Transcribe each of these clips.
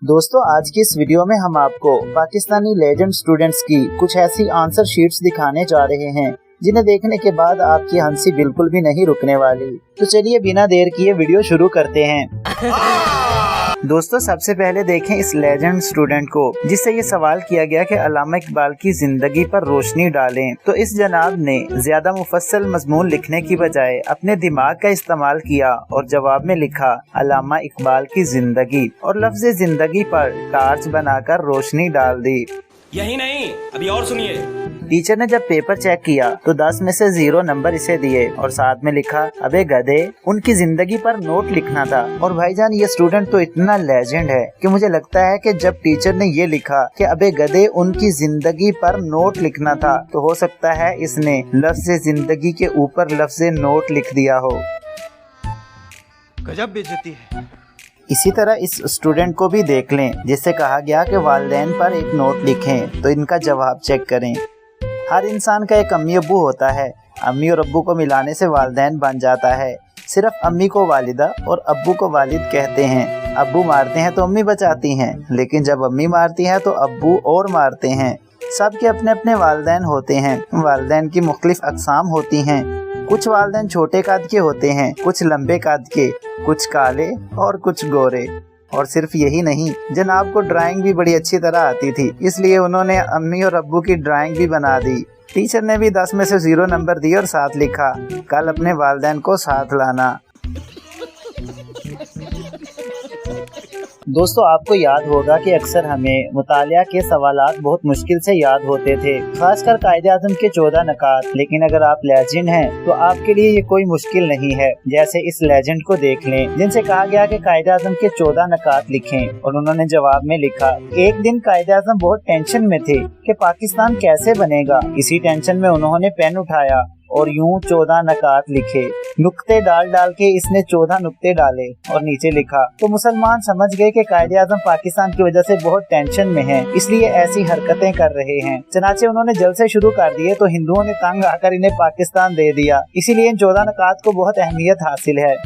दोस्तों आज की इस वीडियो में हम आपको पाकिस्तानी लेजेंड स्टूडेंट्स की कुछ ऐसी आंसर शीट्स दिखाने जा रहे हैं जिन्हें देखने के बाद आपकी हंसी बिल्कुल भी नहीं रुकने वाली। तो चलिए बिना देर किए वीडियो शुरू करते हैं। दोस्तों सबसे पहले देखें इस लेजेंड स्टूडेंट को जिससे ये सवाल किया गया कि अल्लामा इकबाल की जिंदगी पर रोशनी डालें। तो इस जनाब ने ज्यादा मुफस्सल मजमून लिखने की बजाय अपने दिमाग का इस्तेमाल किया और जवाब में लिखा अल्लामा इकबाल की जिंदगी और लफ्ज जिंदगी पर टार्च बनाकर रोशनी डाल दी। यही नहीं, अभी और सुनिए। टीचर ने जब पेपर चेक किया तो 10 में से 0 नंबर इसे दिए और साथ में लिखा अबे गधे, उनकी जिंदगी पर नोट लिखना था। और भाईजान ये स्टूडेंट तो इतना लेजेंड है कि मुझे लगता है कि जब टीचर ने ये लिखा कि अबे गधे, उनकी जिंदगी पर नोट लिखना था, तो हो सकता है इसने लफ्ज जिंदगी के ऊपर लफ्ज नोट लिख दिया हो। गजब बेइज्जती है। इसी तरह इस स्टूडेंट को भी देख लें जिससे कहा गया कि वालिदैन पर एक नोट लिखें। तो इनका जवाब चेक करें। हर इंसान का एक अम्मी अब्बू होता है। अम्मी और अब्बू को मिलाने से वालिदैन बन जाता है। सिर्फ अम्मी को वालिदा और अब्बू को वालिद कहते हैं। अब्बू मारते हैं तो अम्मी बचाती हैं, लेकिन जब अम्मी मारती हैं तो अब्बू और मारते हैं। सबके अपने अपने वालिदैन होते हैं। वालिदैन की मुख्तलिफ अक़साम होती हैं। कुछ वालिदैन छोटे कद के होते हैं, कुछ लंबे कद के, कुछ काले और कुछ गोरे। और सिर्फ यही नहीं, जनाब को ड्राइंग भी बड़ी अच्छी तरह आती थी, इसलिए उन्होंने अम्मी और अब्बू की ड्राइंग भी बना दी। टीचर ने भी 10 में से 0 नंबर दिए और साथ लिखा कल अपने वालिदैन को साथ लाना। दोस्तों आपको याद होगा कि अक्सर हमें मुतालिया के सवालात बहुत मुश्किल से याद होते थे, खासकर कायदे आज़म के 14 नकात। लेकिन अगर आप लेजेंड हैं तो आपके लिए ये कोई मुश्किल नहीं है। जैसे इस लेजेंड को देख लें जिनसे कहा गया कि कायदे आज़म के 14 नकात लिखें, और उन्होंने जवाब में लिखा एक दिन कायदे आज़म बहुत टेंशन में थे कि पाकिस्तान कैसे बनेगा। इसी टेंशन में उन्होंने पेन उठाया और यूं 14 नकात लिखे। नुक्ते डाल डाल के इसने 14 नुक्ते डाले और नीचे लिखा। तो मुसलमान समझ गए कि कायदे आज़म पाकिस्तान की वजह से बहुत टेंशन में हैं, इसलिए ऐसी हरकतें कर रहे हैं। चनाचे उन्होंने जल्द से शुरू कर दिए तो हिंदुओं ने तंग आकर इन्हें पाकिस्तान दे दिया। इसीलिए इन 14 नकात को बहुत अहमियत हासिल है।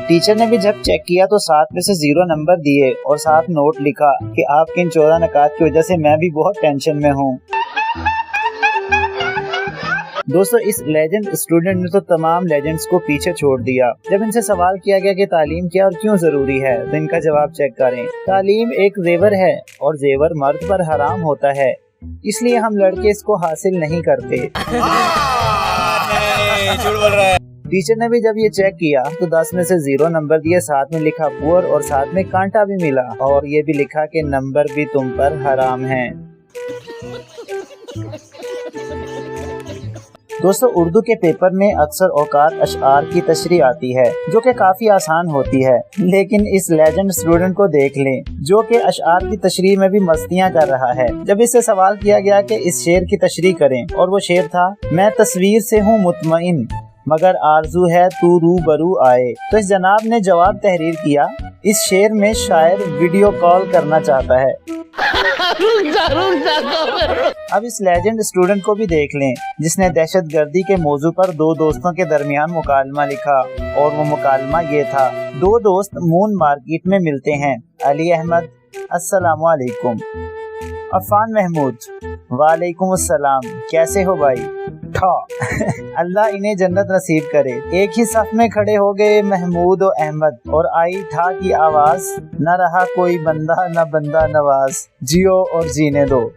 टीचर ने भी जब चेक किया तो 7 में से 0 नंबर दिए और साथ नोट लिखा कि आपके इन 14 नकात की वजह से मैं भी बहुत टेंशन में हूँ। दोस्तों इस लेजेंड स्टूडेंट ने तो तमाम लेजेंड्स को पीछे छोड़ दिया। जब इनसे सवाल किया गया कि तालीम क्या और क्यों जरूरी है, तो इनका जवाब चेक करें। तालीम एक जेवर है और जेवर मर्द पर हराम होता है, इसलिए हम लड़के इसको हासिल नहीं करते। झूठ बोल रहा है। टीचर ने भी जब ये चेक किया तो 10 में से 0 नंबर दिए, साथ में लिखा पुअर और साथ में कांटा भी मिला और ये भी लिखा कि नंबर भी तुम पर हराम है। दोस्तों उर्दू के पेपर में अक्सर औकात अशआर की तशरीह आती है जो कि काफी आसान होती है, लेकिन इस लेजेंड स्टूडेंट को देख लें जो कि अशआर की तशरीह में भी मस्तियां कर रहा है। जब इससे सवाल किया गया कि इस शेर की तशरीह करें, और वो शेर था मैं तस्वीर से हूँ मुतमईन मगर आरजू है तू रूबरू आए। तो इस जनाब ने जवाब तहरीर किया इस शेर में शायर वीडियो कॉल करना चाहता है। अब इस लेजेंड स्टूडेंट को भी देख लें जिसने दहशतगर्दी के मौजू पर 2 दोस्तों के दरमियान मुकालमा लिखा, और वो मुकालमा ये था। 2 दोस्त मून मार्केट में मिलते हैं। अली अहमद अस्सलाम वालेकुम। अफान महमूद वालेकुम अस्सलाम, कैसे हो भाई? अल्लाह इन्हें जन्नत नसीब करे। एक ही सफ में खड़े हो गए महमूद और अहमद और आई ठा की आवाज, न रहा कोई बंदा न बंदा नवाज, जियो और जीने दो।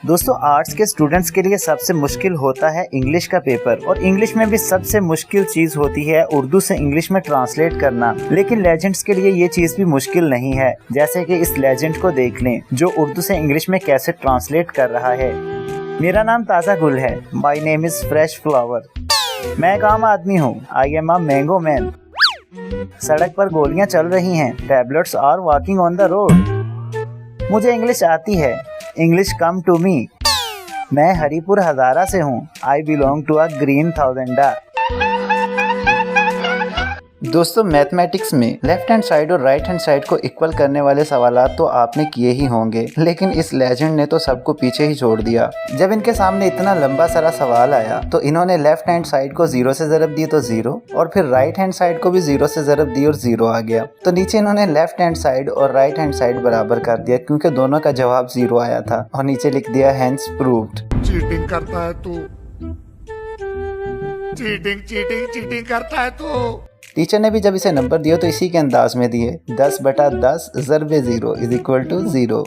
दोस्तों आर्ट्स के स्टूडेंट्स के लिए सबसे मुश्किल होता है इंग्लिश का पेपर, और इंग्लिश में भी सबसे मुश्किल चीज होती है उर्दू से इंग्लिश में ट्रांसलेट करना। लेकिन लेजेंड्स के लिए ये चीज भी मुश्किल नहीं है। जैसे कि इस लेजेंड को देख लें जो उर्दू से इंग्लिश में कैसे ट्रांसलेट कर रहा है। मेरा नाम ताज़ा गुल है, my name is fresh flower. मैं एक आम आदमी हूँ, I am a mango man. सड़क पर गोलियाँ चल रही हैं, tablets are walking on the road. मुझे इंग्लिश आती है, इंग्लिश कम टू मी। मैं हरीपुर हजारा से हूँ, I belong to a green थाउजेंडा। दोस्तों मैथमेटिक्स में लेफ्ट हैंड साइड और राइट हैंड साइड को इक्वल करने वाले सवालात तो आपने किए ही होंगे, लेकिन इस लेजेंड ने तो सबको पीछे ही छोड़ दिया। जब इनके सामने इतना लंबा सारा सवाल आया तो इन्होंने लेफ्ट हैंड साइड को 0 से ज़रब दी तो 0, और फिर राइट हैंड साइड को भी 0 से ज़रब दी और 0 आ गया। तो नीचे इन्होंने लेफ्ट हैंड साइड और राइट हैंड साइड बराबर कर दिया क्योंकि दोनों का जवाब 0 आया था, और नीचे लिख दिया हेंस प्रूव्ड। चीटिंग करता है तू, चीटिंग चीटिंग चीटिंग करता है तू। टीचर ने भी जब इसे नंबर दिए तो इसी के अंदाज में दिए, 10/10 ज़रबे 0 = 0।